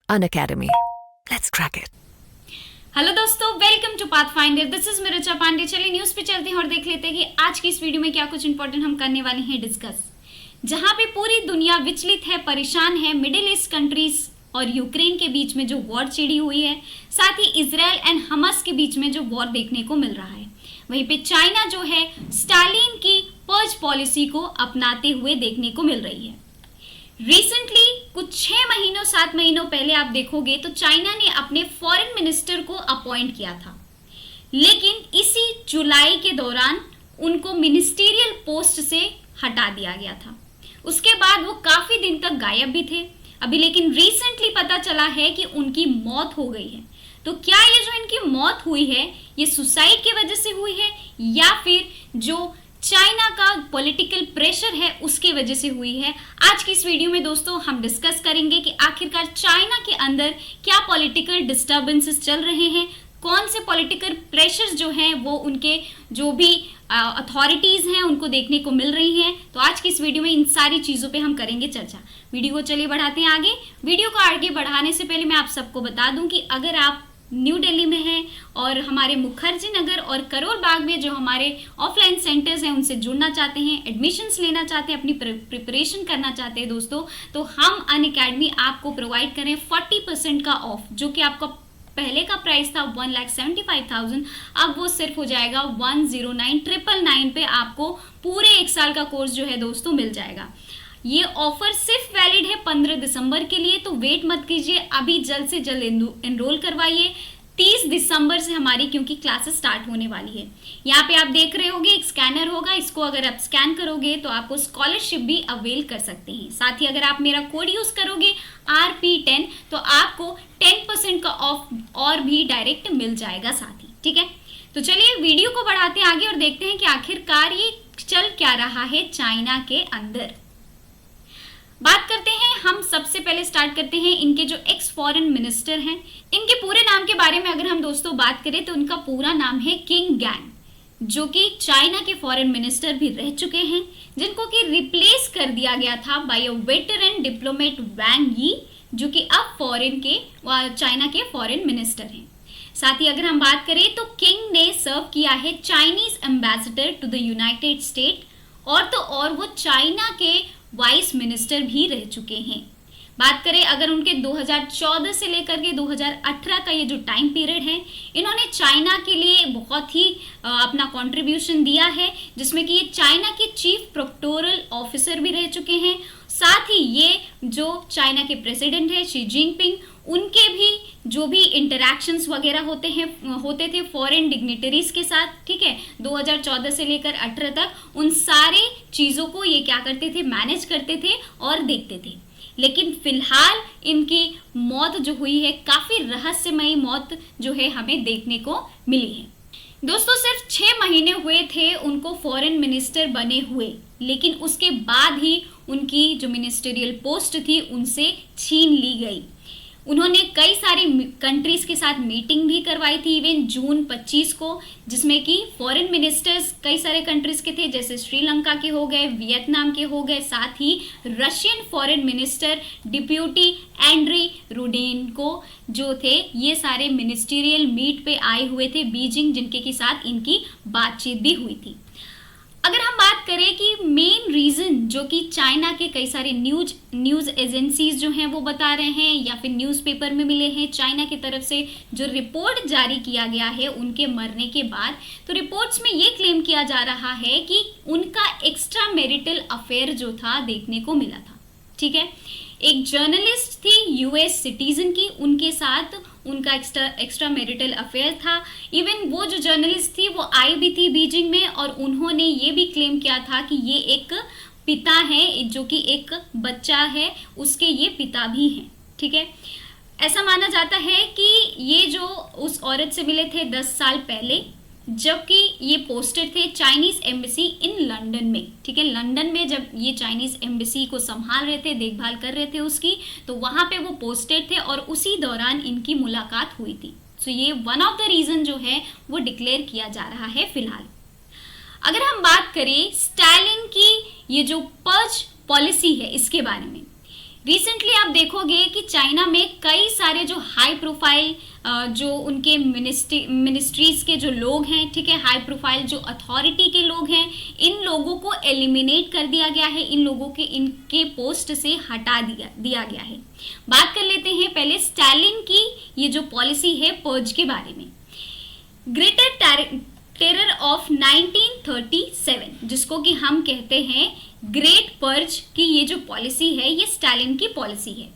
Unacademy. Let's crack it. Hello दोस्तों, welcome to Pathfinder. This is Mircha Pandey. चलिए news पे चलते हैं और देख लेते हैं कि आज की इस वीडियो में क्या कुछ इंपॉर्टेंट हम करने वाले हैं डिस्कस। जहां पे पूरी दुनिया विचलित है, परेशान है, मिडिल ईस्ट कंट्रीज और यूक्रेन के बीच में जो वॉर छिड़ी हुई है, साथ ही इजराइल एंड हमास के बीच में जो वॉर देखने को मिल रहा है, वहीं पे चाइना जो है स्टालिन की पर्ज पॉलिसी को अपनाते हुए देखने को मिल रही है। रिसेंटली कुछ 7 महीनों पहले आप देखोगे तो चाइना ने अपने फॉरेन मिनिस्टर को अपॉइंट किया था, लेकिन इसी जुलाई के दौरान उनको मिनिस्टीरियल पोस्ट से हटा दिया गया था। उसके बाद वो काफी दिन तक गायब भी थे अभी, लेकिन रिसेंटली पता चला है कि उनकी मौत हो गई है। तो क्या ये जो इनकी मौत हुई है ये सुसाइड की वजह से हुई है या फिर जो चाइना का पॉलिटिकल प्रेशर है उसकी वजह से हुई है? आज की इस वीडियो में दोस्तों हम डिस्कस करेंगे कि आखिरकार चाइना के अंदर क्या पॉलिटिकल डिस्टर्बेंसेस चल रहे हैं, कौन से पॉलिटिकल प्रेशर्स जो हैं वो उनके जो भी अथॉरिटीज हैं उनको देखने को मिल रही हैं। तो आज की इस वीडियो में इन सारी चीज़ों पे हम करेंगे चर्चा। वीडियो को चलिए बढ़ाते हैं आगे। वीडियो को आगे बढ़ाने से पहले मैं आप सबको बता दूं कि अगर आप न्यू दिल्ली में हैं और हमारे मुखर्जी नगर और करोल बाग में जो हमारे ऑफलाइन सेंटर्स हैं उनसे जुड़ना चाहते हैं, एडमिशन्स लेना चाहते हैं, अपनी प्रिपरेशन करना चाहते हैं दोस्तों, तो हम अनअकैडमी आपको प्रोवाइड करें 40% का ऑफ, जो कि आपका पहले का प्राइस था 1,75,000, अब वो सिर्फ हो जाएगा 109,999 पे आपको पूरे 1 साल का कोर्स जो है दोस्तों मिल जाएगा। ये ऑफर सिर्फ वैलिड है 15 दिसंबर के लिए, तो वेट मत कीजिए, अभी जल्द से जल्द एनरोल करवाइए। 30 दिसंबर से हमारी क्योंकि क्लासेस स्टार्ट होने वाली है। यहाँ पे आप देख रहे होंगे एक स्कैनर होगा, इसको अगर आप स्कैन करोगे तो आपको स्कॉलरशिप भी अवेल कर सकते हैं। साथ ही अगर आप मेरा कोड यूज करोगे RP10 तो आपको 10% का ऑफ और भी डायरेक्ट मिल जाएगा साथ ही, ठीक है। तो चलिए वीडियो को बढ़ाते हैं आगे और देखते हैं कि आखिरकार ये चल क्या रहा है चाइना के अंदर। बात करते हैं, हम सबसे पहले स्टार्ट करते हैं इनके जो एक्स फॉरेन मिनिस्टर हैं, इनके पूरे नाम के बारे में अगर हम दोस्तों बात करें तो उनका पूरा नाम है किंग गैंग, जो कि चाइना के फॉरेन मिनिस्टर भी रह चुके हैं, जिनको कि रिप्लेस कर दिया गया था बाय अ वेटरन डिप्लोमेट वैंग यी, जो कि अब चाइना के फॉरेन मिनिस्टर हैं। साथ ही अगर हम बात करें तो किंग ने सर्व किया है Chinese ambassador to the United State, और तो और वो चाइना के वाइस मिनिस्टर भी रह चुके हैं। बात करें अगर उनके 2014 से लेकर के 2018 का ये जो टाइम पीरियड है, इन्होंने चाइना के लिए बहुत ही अपना कंट्रीब्यूशन दिया है, जिसमें कि ये चाइना के चीफ प्रोक्टोरल ऑफिसर भी रह चुके हैं। साथ ही ये जो चाइना के प्रेसिडेंट है शी जिनपिंग, उनके भी जो भी इंटरैक्शंस वगैरह होते थे फॉरेन डिग्निटरीज के साथ, ठीक है, 2014 से लेकर 18 तक उन सारे चीज़ों को ये क्या करते थे, मैनेज करते थे और देखते थे। लेकिन फिलहाल इनकी मौत जो हुई है, काफ़ी रहस्यमयी मौत जो है हमें देखने को मिली है दोस्तों। सिर्फ 6 महीने हुए थे उनको फॉरेन मिनिस्टर बने हुए, लेकिन उसके बाद ही उनकी जो मिनिस्टरियल पोस्ट थी उनसे छीन ली गई। उन्होंने कई सारी कंट्रीज के साथ मीटिंग भी करवाई थी इवन जून 25 को, जिसमें कि फॉरेन मिनिस्टर्स कई सारे कंट्रीज के थे, जैसे श्रीलंका के हो गए, वियतनाम के हो गए, साथ ही Russian foreign minister deputy Andrey Rudenko जो थे, ये सारे मिनिस्टीरियल मीट पे आए हुए थे बीजिंग, जिनके के साथ इनकी बातचीत भी हुई थी। अगर हम बात करें कि मेन रीज़न जो कि चाइना के कई सारे न्यूज़ एजेंसीज जो हैं वो बता रहे हैं या फिर न्यूज़पेपर में मिले हैं, चाइना की तरफ से जो रिपोर्ट जारी किया गया है उनके मरने के बाद, तो रिपोर्ट्स में ये क्लेम किया जा रहा है कि उनका एक्स्ट्रा मैरिटल अफेयर जो था देखने को मिला था, ठीक है। एक जर्नलिस्ट थी US सिटीजन की, उनके साथ उनका एक्स्ट्रा मैरिटल अफेयर था। इवन वो जो जर्नलिस्ट थी वो आई भी थी बीजिंग में, और उन्होंने ये भी क्लेम किया था कि ये एक पिता है, जो कि एक बच्चा है उसके ये पिता भी हैं, ठीक है। ऐसा माना जाता है कि ये जो उस औरत से मिले थे 10 साल पहले, जबकि ये पोस्टेड थे चाइनीज एम्बेसी इन लंदन में, ठीक है। लंदन में जब ये चाइनीज एम्बेसी को संभाल रहे थे, देखभाल कर रहे थे उसकी, तो वहाँ पे वो पोस्टेड थे और उसी दौरान इनकी मुलाकात हुई थी। सो ये वन ऑफ द रीज़न जो है वो डिक्लेयर किया जा रहा है फिलहाल। अगर हम बात करें स्टालिन की ये जो पर्ज पॉलिसी है इसके बारे में, रिसेंटली आप देखोगे कि चाइना में कई सारे जो हाई प्रोफाइल जो उनके मिनिस्ट्रीज के जो लोग हैं, ठीक है, हाई प्रोफाइल जो अथॉरिटी के लोग हैं, इन लोगों को एलिमिनेट कर दिया गया है, इन लोगों के इनके पोस्ट से हटा दिया गया है। बात कर लेते हैं पहले स्टालिन की ये जो पॉलिसी है पर्ज के बारे में। ग्रेटर टेरर ऑफ 1937, जिसको कि हम कहते हैं ग्रेट पर्ज की ये जो पॉलिसी है ये स्टालिन की पॉलिसी है,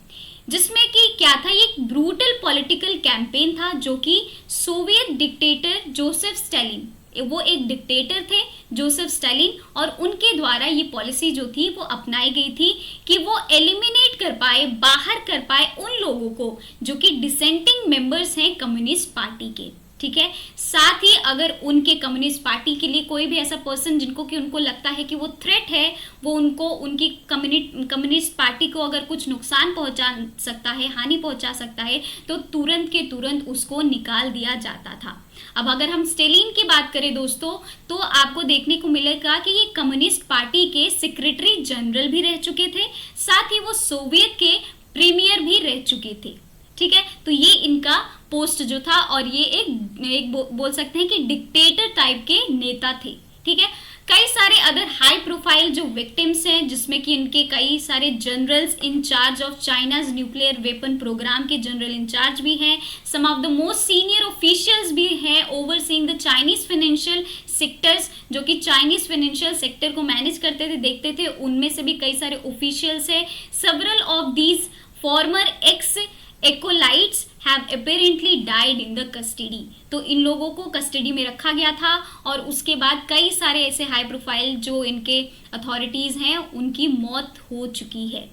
जिसमें कि क्या था, ये एक ब्रूटल पॉलिटिकल कैंपेन था जो कि सोवियत डिक्टेटर जोसेफ स्टालिन, वो एक डिक्टेटर थे जोसेफ स्टालिन, और उनके द्वारा ये पॉलिसी जो थी वो अपनाई गई थी कि वो एलिमिनेट कर पाए, बाहर कर पाए उन लोगों को जो कि डिसेंटिंग मेंबर्स हैं कम्युनिस्ट पार्टी के, ठीक है। साथ ही अगर उनके कम्युनिस्ट पार्टी के लिए कोई भी ऐसा पर्सन जिनको कि उनको लगता है कि वो थ्रेट है, वो उनको उनकी कम्युनिस्ट पार्टी को अगर कुछ नुकसान पहुंचा सकता है, हानि पहुंचा सकता है, तो तुरंत के तुरंत उसको निकाल दिया जाता था। अब अगर हम स्टालिन की बात करें दोस्तों, तो आपको देखने को मिलेगा कि ये कम्युनिस्ट पार्टी के सेक्रेटरी जनरल भी रह चुके थे, साथ ही वो सोवियत के प्रीमियर भी रह चुके थे, ठीक है। तो ये इनका पोस्ट जो था, और ये एक बोल सकते हैं कि डिक्टेटर टाइप के नेता थे, ठीक है। कई सारे अदर हाई प्रोफाइल जो विक्टिम्स हैं, जिसमें कि इनके कई सारे generals in charge of China's nuclear weapon program के जनरल इंचार्ज भी हैं, some of the most senior officials भी हैं overseeing the Chinese financial sectors, जो कि चाइनीज फाइनेंशियल सेक्टर को मैनेज करते थे, देखते थे, उनमें से भी कई सारे ऑफिशियल्स हैं। Several of these farmer x acolytes have apparently died in the custody, तो इन लोगों को कस्टडी में रखा गया था, और उसके बाद कई सारे ऐसे हाई प्रोफाइल जो इनके अथॉरिटीज हैं उनकी मौत हो चुकी है।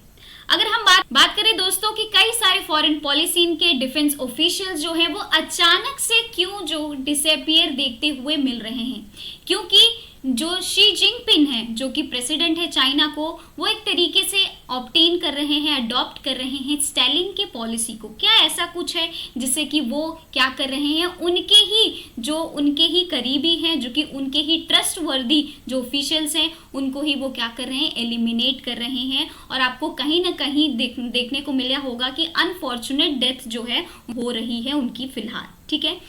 अगर हम बात करें दोस्तों कि कई सारे फॉरेन पॉलिसी इनके डिफेंस ऑफिशियल्स जो हैं वो अचानक से क्यों जो डिसअपियर देखते हुए मिल रहे हैं, क्योंकि जो शी जिनपिंग है, जो कि प्रेसिडेंट है चाइना को, वो एक तरीके से ऑब्टेन कर रहे हैं, अडॉप्ट कर रहे हैं स्टालिन की पॉलिसी को। क्या ऐसा कुछ है जिससे कि वो क्या कर रहे हैं, उनके ही करीबी हैं, जो कि उनके ही ट्रस्टवर्दी जो ऑफिशियल्स हैं, उनको ही वो क्या कर रहे हैं, एलिमिनेट कर रहे हैं। और आपको कहीं ना कहीं देखने को मिला होगा कि अनफॉर्चुनेट डेथ जो है हो रही है उनकी फिलहाल, ठीक है।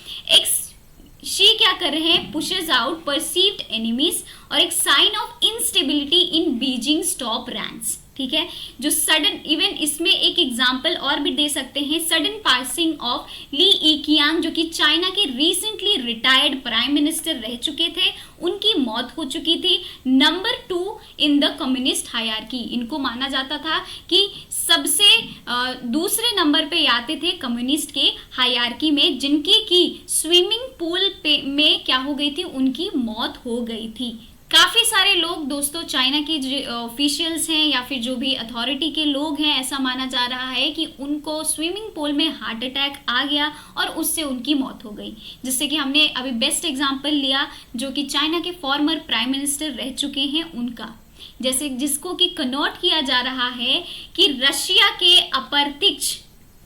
शी क्या कर रहे हैं, पुशेस आउट परसीव्ड एनिमीज, और एक sign of instability in Beijing top ranks, ठीक है। जो सडन, इवन इसमें एक एग्जांपल और भी दे सकते हैं, सडन पासिंग ऑफ ली इकियांग, जो कि चाइना के रिसेंटली रिटायर्ड प्राइम मिनिस्टर रह चुके थे, उनकी मौत हो चुकी थी। Number 2 in the communist hierarchy, इनको माना जाता था कि सबसे दूसरे नंबर पे आते थे कम्युनिस्ट के हायरार्की में, जिनकी की स्विमिंग पूल में क्या हो गई थी, उनकी मौत हो गई थी। काफ़ी सारे लोग दोस्तों, चाइना के जो ऑफिशियल्स हैं या फिर जो भी अथॉरिटी के लोग हैं, ऐसा माना जा रहा है कि उनको स्विमिंग पूल में हार्ट अटैक आ गया और उससे उनकी मौत हो गई। जिससे कि हमने अभी बेस्ट एग्जांपल लिया जो कि चाइना के फॉर्मर प्राइम मिनिस्टर रह चुके हैं उनका, जैसे जिसको कि कनोट किया जा रहा है कि रशिया के अप्रत्यक्ष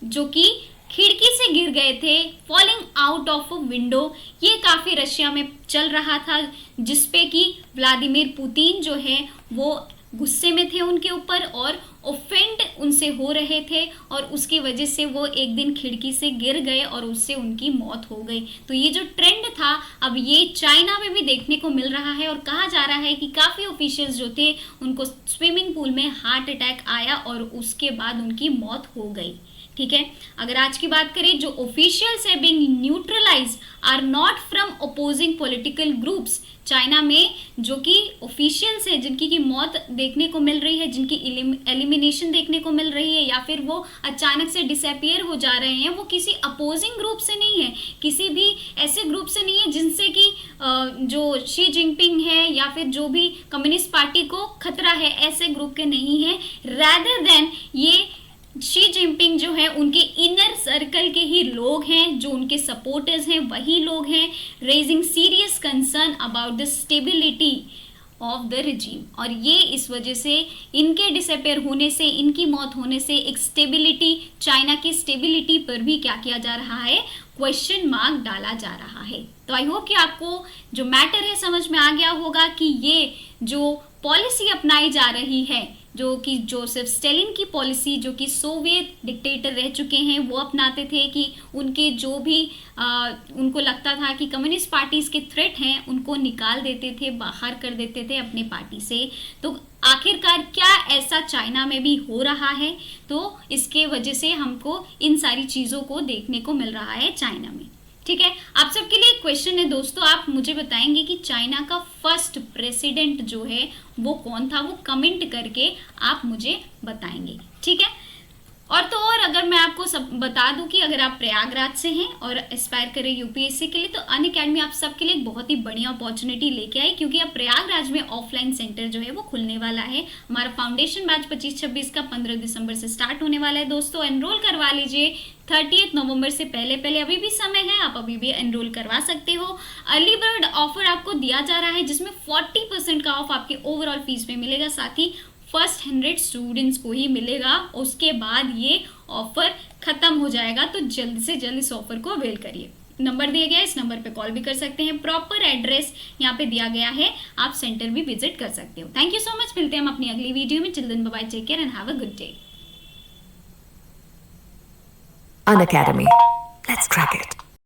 जो कि खिड़की से गिर गए थे, falling out of a window, ये काफ़ी रशिया में चल रहा था, जिसपे कि व्लादिमीर पुतिन जो है वो गुस्से में थे उनके ऊपर और ऑफेंड उनसे हो रहे थे, और उसकी वजह से वो एक दिन खिड़की से गिर गए और उससे उनकी मौत हो गई। तो ये जो ट्रेंड था अब ये चाइना में भी देखने को मिल रहा है, और कहा जा रहा है कि काफ़ी ऑफिशियल्स जो थे उनको स्विमिंग पूल में हार्ट अटैक आया और उसके बाद उनकी मौत हो गई, ठीक है। अगर आज की बात करें, जो ऑफिशियल्स है being neutralized are not from opposing political groups, China में जो कि ऑफिशियल्स है जिनकी की मौत देखने को मिल रही है, जिनकी एलिमिनेशन देखने को मिल रही है, या फिर वो अचानक से डिसअपियर हो जा रहे हैं, वो किसी अपोजिंग ग्रुप से नहीं है, किसी भी ऐसे ग्रुप से नहीं है जिनसे कि जो शी जिनपिंग है या फिर जो भी कम्युनिस्ट पार्टी को खतरा है, ऐसे ग्रुप के नहीं है। रैदर देन ये शी जिनपिंग जो है उनके इनर सर्कल के ही लोग हैं, जो उनके सपोर्टर्स हैं वही लोग हैं, raising serious concern about the stability of the regime. और ये इस वजह से इनके डिसअपियर होने से, इनकी मौत होने से एक स्टेबिलिटी, चाइना की स्टेबिलिटी पर भी क्या किया जा रहा है, क्वेश्चन मार्क डाला जा रहा है। तो आई होप कि आपको जो मैटर है समझ में आ गया होगा कि ये जो पॉलिसी अपनाई जा रही है जो कि जोसेफ स्टेलिन की पॉलिसी, जो कि सोवियत डिक्टेटर रह चुके हैं, वो अपनाते थे कि उनके जो भी उनको लगता था कि कम्युनिस्ट पार्टीज के थ्रेट हैं, उनको निकाल देते थे, बाहर कर देते थे अपने पार्टी से। तो आखिरकार क्या ऐसा चाइना में भी हो रहा है? तो इसके वजह से हमको इन सारी चीज़ों को देखने को मिल रहा है चाइना में। ठीक है, आप सबके लिए एक क्वेश्चन है दोस्तों, आप मुझे बताएंगे कि चाइना का फर्स्ट प्रेसिडेंट जो है वो कौन था? वो कमेंट करके आप मुझे बताएंगे। ठीक है, और तो और अगर मैं आपको सब बता दूं कि अगर आप प्रयागराज से हैं और एस्पायर करें यूपीएससी के लिए, तो अनअकैडमी आप सबके लिए एक बहुत ही बढ़िया अपॉर्चुनिटी लेके आई, क्योंकि अब प्रयागराज में ऑफलाइन सेंटर जो है वो खुलने वाला है। हमारा फाउंडेशन बैच 25-26 का 15 दिसंबर से स्टार्ट होने वाला है दोस्तों। एनरोल करवा लीजिए 30 नवंबर से पहले अभी भी समय है, आप अभी भी एनरोल करवा सकते हो। अर्ली बर्ड ऑफर आपको दिया जा रहा है, जिसमें 40% का ऑफ आपके ओवरऑल फीस में मिलेगा, साथ ही फर्स्ट 100 स्टूडेंट्स को ही मिलेगा। उसके बाद ये ऑफर खत्म हो जाएगा, तो जल्द से जल्द इस ऑफर को अवेल करिए। नंबर दिया गया है, इस नंबर पे कॉल भी कर सकते हैं। प्रॉपर एड्रेस यहाँ पे दिया गया है, आप सेंटर भी विजिट कर सकते हो। थैंक यू सो मच, मिलते हैं हम अपनी अगली वीडियो में। Children bye, take care and have a good day. Unacademy. Let's crack it.